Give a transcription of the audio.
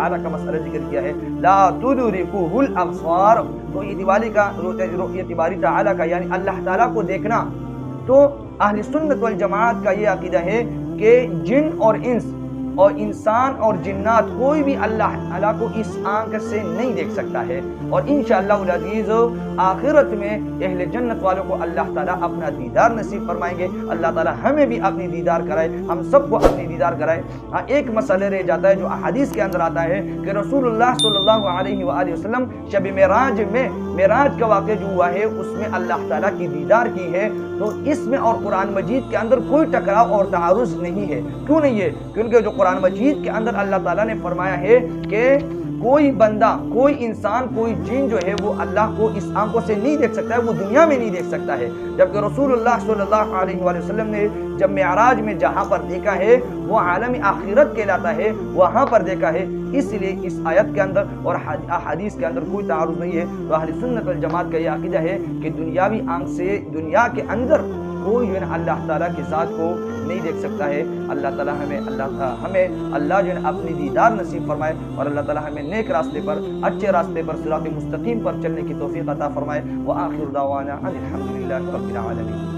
تعالیٰ کا مسئلہ ذکر کیا ہے، لا تدرکہ الابصار، تو یہ دیوالی کا رؤیت باری تعالیٰ کا یعنی اللہ تعالیٰ کو دیکھنا، تو اہل سنت والجماعت کا یہ عقیدہ ہے کہ جن اور انس اور انسان اور جنات کوئی بھی اللہ تعالیٰ کو اس آنکھ سے نہیں دیکھ سکتا ہے، اور انشاءاللہ العزیز آخرت میں اہل جنت والوں کو اللہ تعالیٰ اپنا دیدار نصیب فرمائیں گے۔ اللہ تعالیٰ ہمیں بھی اپنی دیدار کرائے، ہم سب کو اپنی دیدار کرائے۔ ہاں ایک مسئلہ رہ جاتا ہے جو احادیث کے اندر آتا ہے کہ رسول اللہ صلی اللہ علیہ وآلہ وسلم شب معراج میں، معراج کا واقعہ جو ہوا ہے اس میں اللہ تعالیٰ کی دیدار کی ہے، تو اس میں اور قرآن مجید کے اندر کوئی ٹکراؤ اور تعارض نہیں ہے۔ کیوں نہیں ہے؟ کیونکہ جو قرآن مجید کے اندر اللہ تعالیٰ نے فرمایا ہے کہ کوئی بندہ، کوئی انسان، کوئی جن جو ہے وہ اللہ کو اس آنکھوں سے نہیں دیکھ سکتا ہے، وہ دنیا میں نہیں دیکھ سکتا ہے، جبکہ رسول اللہ صلی اللہ علیہ وآلہ وسلم نے جب معراج میں جہاں پر دیکھا ہے وہ عالم آخرت کہلاتا ہے، وہاں پر دیکھا ہے۔ اس لیے اس آیت کے اندر اور احادیث کے اندر کوئی تعارض نہیں ہے۔ تو اہل سنت والجماعت کا یہ عقیدہ ہے کہ دنیاوی آنکھ سے دنیا کے اندر کوئی جو ہے اللہ تعالیٰ کے ذات کو نہیں دیکھ سکتا ہے۔ اللہ تعالیٰ ہمیں اللہ جو ہے اپنی دیدار نصیب فرمائے، اور اللہ تعالیٰ ہمیں نیک راستے پر، اچھے راستے پر، صراط مستقیم پر چلنے کی توفیق عطا فرمائے۔ وآخر دعوانا ان الحمد للہ رب العالمین۔